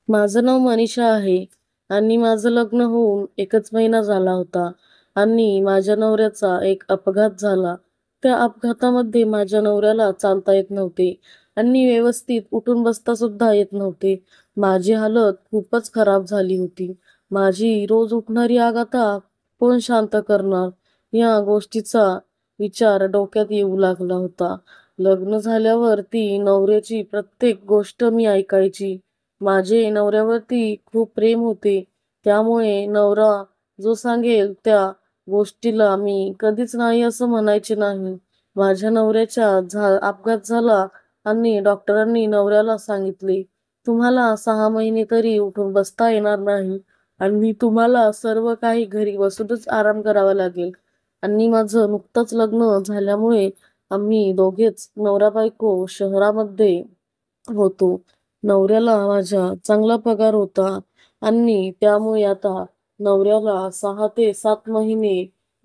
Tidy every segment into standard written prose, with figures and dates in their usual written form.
माझं नाव मनीषा आहे आणि माझं लग्न होऊन 1च महिना झाला होता आणि माझ्या नवऱ्याचा एक अपघात झाला. त्या अपघातामध्ये माझ्या नवऱ्याला चालता येत नव्हते आणि व्यवस्थित उठून बसता सुद्धा येत नव्हते. माझी हालत खूपच खराब झाली होती. माझी रोज उठणारी आग आता कोण शांत करणार? या गोष्टीचा विचार डोक्यात येऊ लागला होता. लग्न झाल्यावर ती नवऱ्याची प्रत्येक गोष्ट मी ऐकायची. माझे नवऱ्यावरती खूप प्रेम होते. त्यामुळे नवरा जो सांगेल त्या गोष्टीला मी कधीच नाही असं म्हणायचे नाही. माझ्या नवऱ्याच्या अपघात झाला आणि डॉक्टरांनी नवऱ्याला सांगितले, "तुम्हाला 6 महिने तरी उठून बसता येणार नाही आणि तुम्हाला सर्व काही घरी बसूनच आराम करावा लागेल." आणि माझं नुकतंच लग्न झाल्यामुळे आम्ही दोघेच नवरा-बायको शहरामध्ये होतो. नवऱ्याला माझ्या चांगला पगार होता आणि त्यामुळे आता नवऱ्याला 6 ते 7 महिने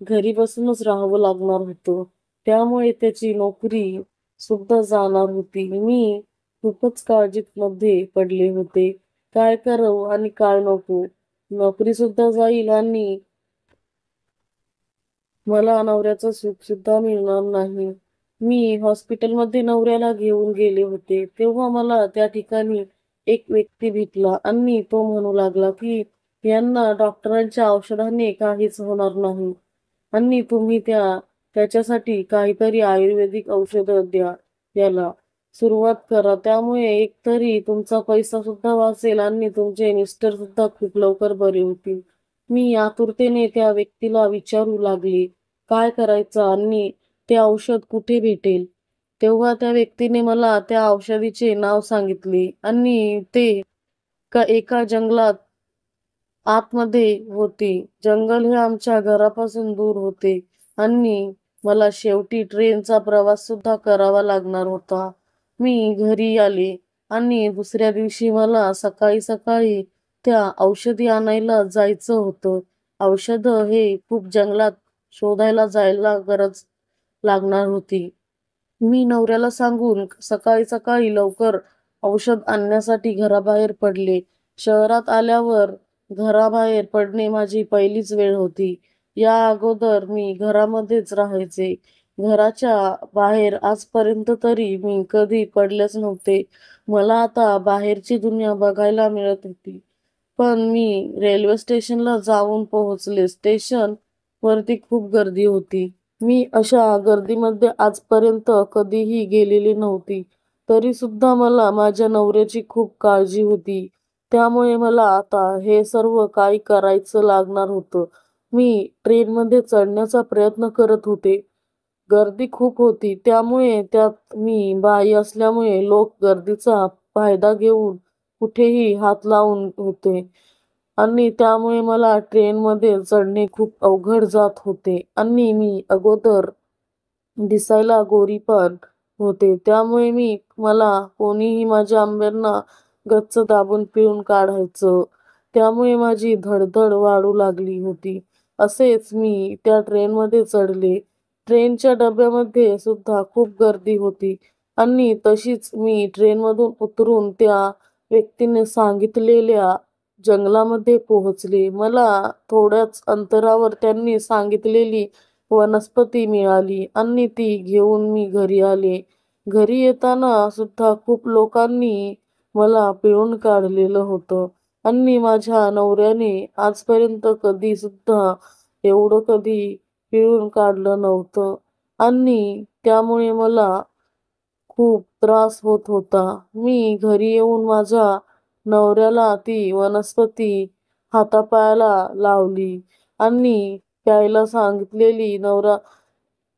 घरी बसूनच राहावं लागणार होतं. त्यामुळे त्याची नोकरी सुद्धा जाणार होती. मी खूपच काळजीमध्ये पडले होते. काय करावं आणि काय नको? नोकरी सुद्धा जाईल आणि मला नवऱ्याचं सुख सुद्धा मिळणार नाही. मी हॉस्पिटलमध्ये नवऱ्याला घेऊन गेले होते. तेव्हा मला त्या ठिकाणी एक व्यक्ती भेटला आणि तो म्हणू लागला की यांना डॉक्टरांच्या औषधाने काहीच होणार नाही आणि तुम्ही त्याच्यासाठी काहीतरी आयुर्वेदिक औषधं द्या याला. सुरुवात करा. त्यामुळे एकतरी तुमचा पैसा सुद्धा वाचेल आणि तुमचे मिस्टर सुद्धा खूप लवकर बरे होतील. मी आतुरतेने त्या व्यक्तीला विचारू लागले, काय करायचं आणि ते औषध कुठे भेटेल? तेव्हा त्या व्यक्तीने मला त्या औषधीचे नाव सांगितले आणि ते एका जंगलात आतमध्ये होते. जंगल हे आमच्या घरापासून दूर होते आणि मला शेवटी ट्रेनचा प्रवास सुद्धा करावा लागणार होता. मी घरी आले आणि दुसऱ्या दिवशी मला सकाळी-सकाळी त्या औषधी आणायला जायचं होतं. औषधं हे खूप जंगलात शोधायला जायला गरज लागणार होती. मी नवऱ्याला सांगून सकाळी-सकाळी लवकर औषध आणण्यासाठी घराबाहेर पडले. शहरात आल्यावर घराबाहेर पडणे माझी पहिलीच वेळ होती. या अगोदर मी घरामध्येच राहायचे. घराच्या बाहेर आजपर्यंत तरी मी कधी पडलेच नव्हते. मला आता बाहेरची दुनिया बघायला मिळत होती. पण मी रेल्वे स्टेशनला जाऊन पोहोचले. स्टेशन वरती खूप गर्दी होती. मी अशा गर्दीमध्ये आजपर्यंत कधीही गेलेली नव्हती. तरी सुद्धा मला माझ्या नवऱ्याची खूप काळजी होती. त्यामुळे मला आता हे सर्व काही करायचं लागणार होतं. मी ट्रेनमध्ये चढण्याचा प्रयत्न करत होते. गर्दी खूप होती. त्यामुळे त्यात मी बाई असल्यामुळे लोक गर्दीचा फायदा घेऊन कुठेही हात लावून होते आणि त्यामुळे मला ट्रेनमध्ये चढणे खूप अवघड जात होते आणि मी अगोदर दिसायला गोरी पण होते. त्यामुळे मला कोणीही माझ्या आंब्यांना गच्च दाबून पिळून काढायचं. त्यामुळे माझी धडधड वाढू लागली होती. असेच मी त्या ट्रेनमध्ये चढले. ट्रेनच्या डब्यामध्ये सुद्धा खूप गर्दी होती आणि तशीच मी ट्रेनमधून उतरून त्या व्यक्तीने सांगितलेल्या जंगलामध्ये पोहोचले. मला थोड्याच अंतरावर त्यांनी सांगितलेली वनस्पती मिळाली आणि ती घेऊन मी घरी आले. घरी येताना सुद्धा खूप लोकांनी मला पिळून काढलेलं होतं आणि माझ्या नवऱ्याने आजपर्यंत कधी सुद्धा एवढं कधी पिळून काढलं नव्हतं आणि त्यामुळे मला खूप त्रास होत होता. मी घरी येऊन माझ्या नवऱ्याला ती वनस्पती हातापायाला लावली आणि प्यायला सांगितलेली नवरा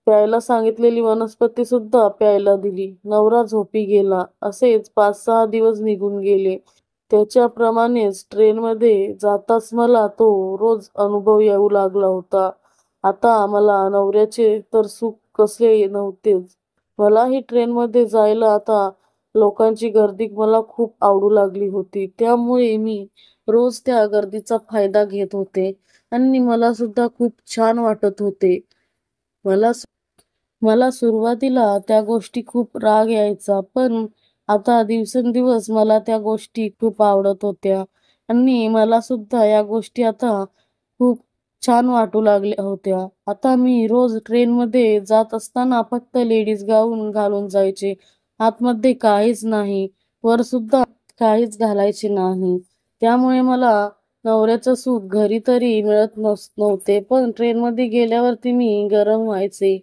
प्यायला सांगितलेली वनस्पती सुद्धा प्यायला दिली. नवरा झोपी गेला. असेच 5-6 दिवस निघून गेले. त्याच्याप्रमाणेच ट्रेनमध्ये जाताच मला तो रोज अनुभव येऊ लागला होता. आता मला नवऱ्याचे तर सुख कसले नव्हतेच. मलाही ट्रेनमध्ये जायला आता लोकांची गर्दी मला खूप आवडू लागली होती. त्यामुळे मी रोज त्या गर्दीचा फायदा घेत होते आणि मला सुद्धा खूप छान वाटत होते. मला मला सुरुवातीला त्या गोष्टी खूप राग यायचा, पण आता दिवसेंदिवस मला त्या गोष्टी खूप आवडत होत्या आणि मला सुद्धा या गोष्टी आता खूप छान वाटू लागल्या होत्या. आता मी रोज ट्रेनमध्ये जात असताना फक्त लेडीज गाऊन घालून जायचे. आतमध्ये काहीच नाही, वर सुद्धा काहीच घालायचे नाही. त्यामुळे मला नवऱ्याचं सुख घरी तरी मिळत नव्हते, पण ट्रेनमध्ये गेल्यावरती मी गरम व्हायचे.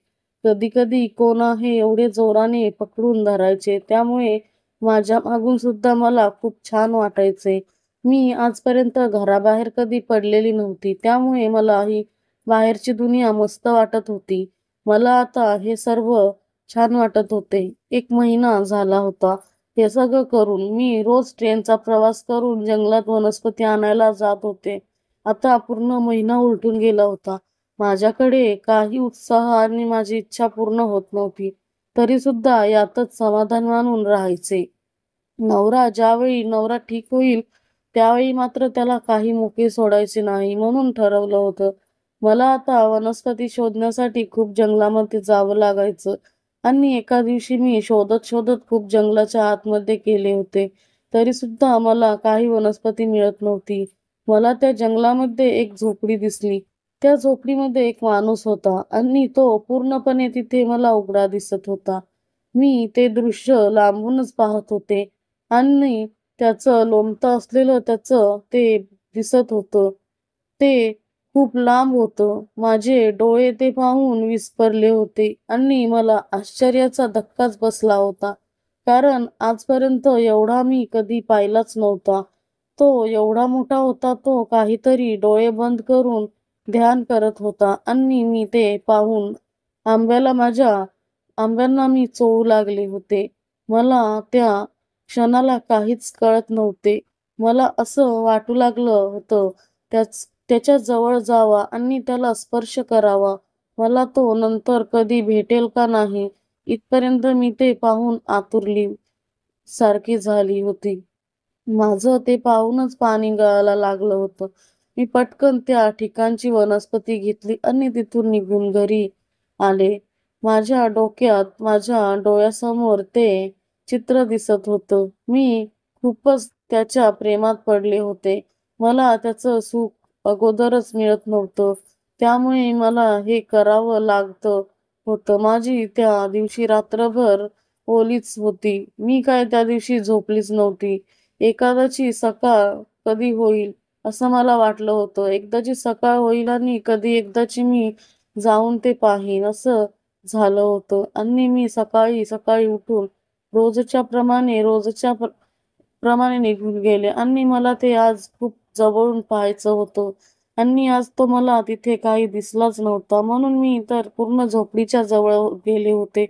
कधी-कधी कोण आहे एवढे जोराने पकडून धरायचे. त्यामुळे माझ्या मागून सुद्धा मला खूप छान वाटायचे. मी आजपर्यंत घराबाहेर कधी पडलेली नव्हती. त्यामुळे मला ही बाहेरची दुनिया मस्त वाटत होती. मला आता हे सर्व छान वाटत होते. 1 महिना झाला होता हे सगळं करून. मी रोज ट्रेनचा प्रवास करून जंगलात वनस्पती आणायला जात होते. आता पूर्ण महिना उलटून गेला होता. माझ्याकडे काही उत्साह आणि माझी इच्छा पूर्ण होत नव्हती. तरीसुद्धा यातच समाधान मानून राहायचे. ज्यावेळी नवरा ठीक होईल, त्यावेळी मात्र त्याला काही मुके सोडायचे नाही म्हणून ठरवलं होतं. मला आता वनस्पती शोधण्यासाठी खूप जंगलामध्ये जावं लागायचं आणि एका दिवशी मी शोधत-शोधत खूप जंगलाच्या आतमध्ये गेले होते. तरीसुद्धा मला काही वनस्पती मिळत नव्हती. मला त्या जंगलामध्ये एक झोपडी दिसली. त्या झोपडीमध्ये एक माणूस होता आणि तो पूर्णपणे तिथे मला उघडा दिसत होता. मी ते दृश्य लांबूनच पाहत होते आणि त्याचं लोंबतं असलेलं त्याचं ते दिसत होतं. ते खूप लांब होतं. माझे डोळे ते पाहून विस्फारले होते आणि मला आश्चर्याचा धक्काच बसला होता. कारण आजपर्यंत एवढा मी कधी पाहिलाच नव्हता. तो एवढा मोठा होता, तो काहीतरी डोळे बंद करून ध्यान करत होता आणि मी ते पाहून आंब्यांना मी चोळू लागले होते. मला त्या क्षणाला काहीच कळत नव्हते. मला असं वाटू लागलं होतं त्याच्या जवळ जावा आणि त्याला स्पर्श करावा. मला तो नंतर कधी भेटेल का नाही, इथपर्यंत मी ते पाहून आतुरली सारखी झाली होती. माझं ते पाहूनच पाणी गळायला लागलं होतं. मी पटकन त्या ठिकाणची वनस्पती घेतली आणि तिथून निघून घरी आले. माझ्या डोक्यात, माझ्या डोळ्यासमोर ते चित्र दिसत होतं. मी खूपच त्याच्या प्रेमात पडले होते. मला त्याचं सुख अगोदरच मिळत नव्हतं. त्यामुळे मला हे करावं लागत होतं. माझी त्या दिवशी रात्रभर ओलीच होती. मी काय त्या दिवशी झोपलीच नव्हती. एखाद्याची सकाळ कधी होईल असं मला वाटलं होतं. एकदाची सकाळ होईल आणि कधी एकदाची मी जाऊन ते पाहीन असं झालं होतं आणि मी सकाळी सकाळी उठून रोजच्या प्रमाणे निघून गेले आणि मला ते आज खूप जवळून पाहायचं होतं आणि आज तो मला तिथे काही दिसलाच नव्हता. म्हणून मी तर पूर्ण झोपडीच्या जवळ गेले होते.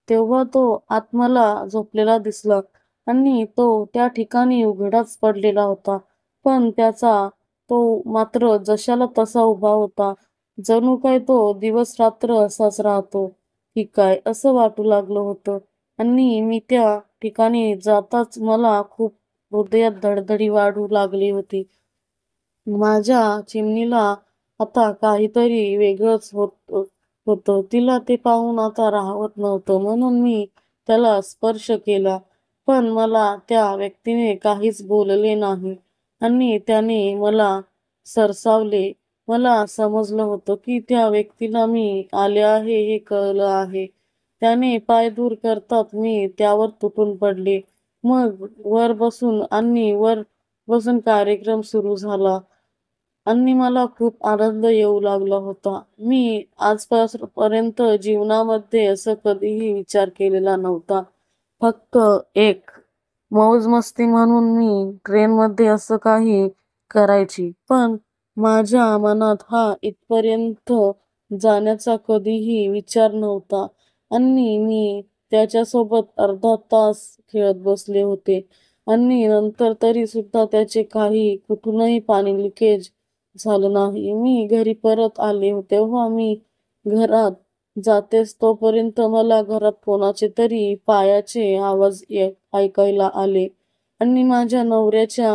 तेव्हा तो आत मला झोपलेला दिसला आणि तो त्या ठिकाणी उघडाच पडलेला होता. पण तो मात्र जशाला तसा उभा होता. जणू काय तो दिवस-रात्र असाच राहतो की काय असं वाटू लागलं होतं आणि मी त्या ठिकाणी जाताच मला खूप हृदयात धडधडी वाढू लागली होती. माझ्या चिमणीला आता काहीतरी वेगळंच होतं. तिला ते पाहून आता राहवत नव्हतं म्हणून मी त्याला स्पर्श केला. पण मला त्या व्यक्तीने काहीच बोलले नाही आणि त्याने मला सरसावले. मला समजलं होतं की त्या व्यक्तीला मी आले आहे हे कळलं आहे. त्याने पाय दूर करताच मी त्यावर तुटून पडले. मग वर बसून कार्यक्रम सुरू झाला आणि मला खूप आनंद येऊ लागला होता. मी आजपर्यंत जीवनामध्ये असं कधीही विचार केलेला नव्हता. फक्त एक मौज-मस्ती म्हणून मी ट्रेनमध्ये असं काही करायची. पण माझ्या मनात हा इथपर्यंत जाण्याचा कधीही विचार नव्हता आणि मी त्याच्यासोबत अर्धा तास खेळत बसले होते आणि नंतर तरी सुद्धा त्याचे कुठूनही पाणी लिकेज झालं नाही. मी घरी परत आले तेव्हा मी घरात जातेच तोपर्यंत मला घरात कोणाचे तरी पायाचे आवाज ऐकायला आले आणि माझ्या नवऱ्याच्या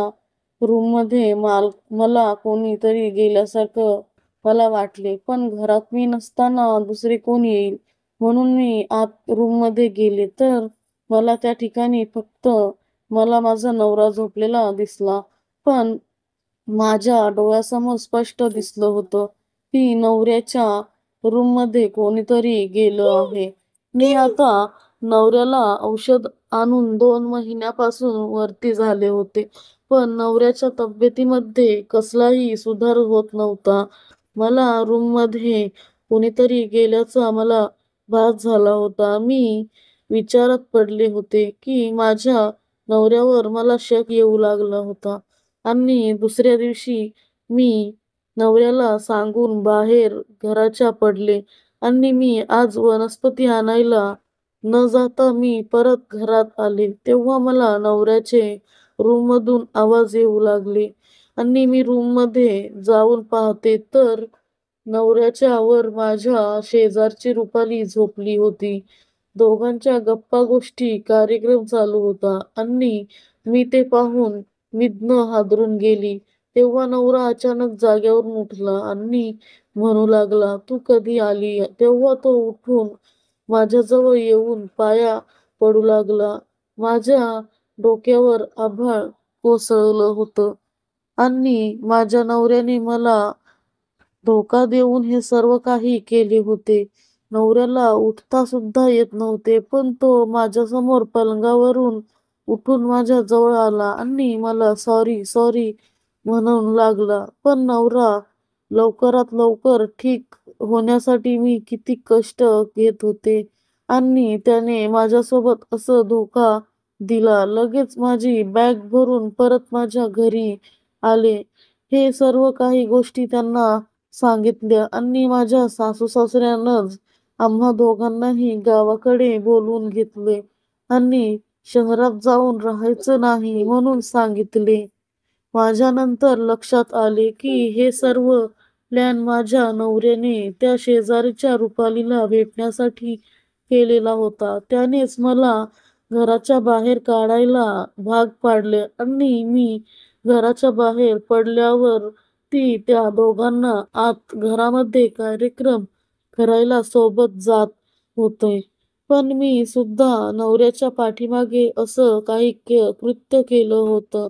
रूममध्ये मला कोणीतरी गेल्यासारखं मला वाटले. पण घरात मी नसताना दुसरे कोण येईल म्हणून मी आत रूममध्ये गेले तर मला त्या ठिकाणी फक्त मला माझा नवरा झोपलेला दिसला. पण माझ्या डोळ्यासमोर स्पष्ट दिसलं होतं की नवऱ्याच्या रूममध्ये कोणीतरी गेलं आहे. मी आता नवऱ्याला औषध आणून 2 महिन्यापासून वरती झाले होते. पण नवऱ्याच्या तब्येतीमध्ये कसलाही सुधार होत नव्हता. मला रूममध्ये कोणीतरी गेल्याचा मला भास झाला होता. मी विचारात पडले होते की माझ्या नवऱ्यावर मला शक येऊ लागला होता. आणि दुसऱ्या दिवशी मी नवऱ्याला सांगून बाहेर घराच्या पडले आणि मी आज वनस्पती आणायला न जाता मी परत घरात आले. तेव्हा मला नवऱ्याचे रूममधून आवाज येऊ लागले आणि मी रूममध्ये जाऊन पाहते तर नवऱ्याच्या वर माझ्या शेजारची रुपाली झोपली होती. दोघांच्या गप्पा गोष्टी कार्यक्रम चालू होता आणि मी ते पाहून विघ्न हादरून गेली. तेव्हा नवरा अचानक जाग्यावरून उठला आणि म्हणू लागला, "तू कधी आली?" तेव्हा तो उठून माझ्याजवळ येऊन पाया पडू लागला. माझ्या डोक्यावर आभाळ कोसळलं होतं आणि माझ्या नवऱ्याने मला धोका देऊन हे सर्व काही केले होते. नवऱ्याला उठता सुद्धा येत नव्हते, पण तो माझ्यासमोर पलंगावरून उठून माझ्या जवळ आला आणि मला सॉरी, सॉरी म्हणू लागला. पण नवरा लवकरात लवकर ठीक होण्यासाठी मी किती कष्ट घेत होते आणि त्याने माझ्यासोबत असं धोका दिला. लगेच माझी बॅग भरून परत माझ्या घरी आले. हे सर्व काही गोष्टी त्यांना सांगितल्या आणि माझ्या सासू-सासऱ्यानंच आम्हा दोघांनाही गावाकडे बोलवून घेतले आणि शहरात जाऊन राहायचं नाही म्हणून सांगितले. माझ्यानंतर लक्षात आले की हे सर्व प्लॅन माझ्या नवऱ्याने त्या शेजारच्या रुपालीला भेटण्यासाठी केलेला होता. त्यानेच मला घराच्या बाहेर काढायला भाग पाडले आणि मी घराच्या बाहेर पडल्यावर ती त्या दोघांना आत घरामध्ये कार्यक्रम करायला सोबत जात होते. पण मी सुद्धा नवऱ्याच्या पाठीमागे असं काही कृत्य केलं होतं.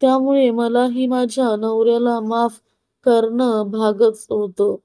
त्यामुळे मलाही माझ्या नवऱ्याला माफ करणं भागच होतं.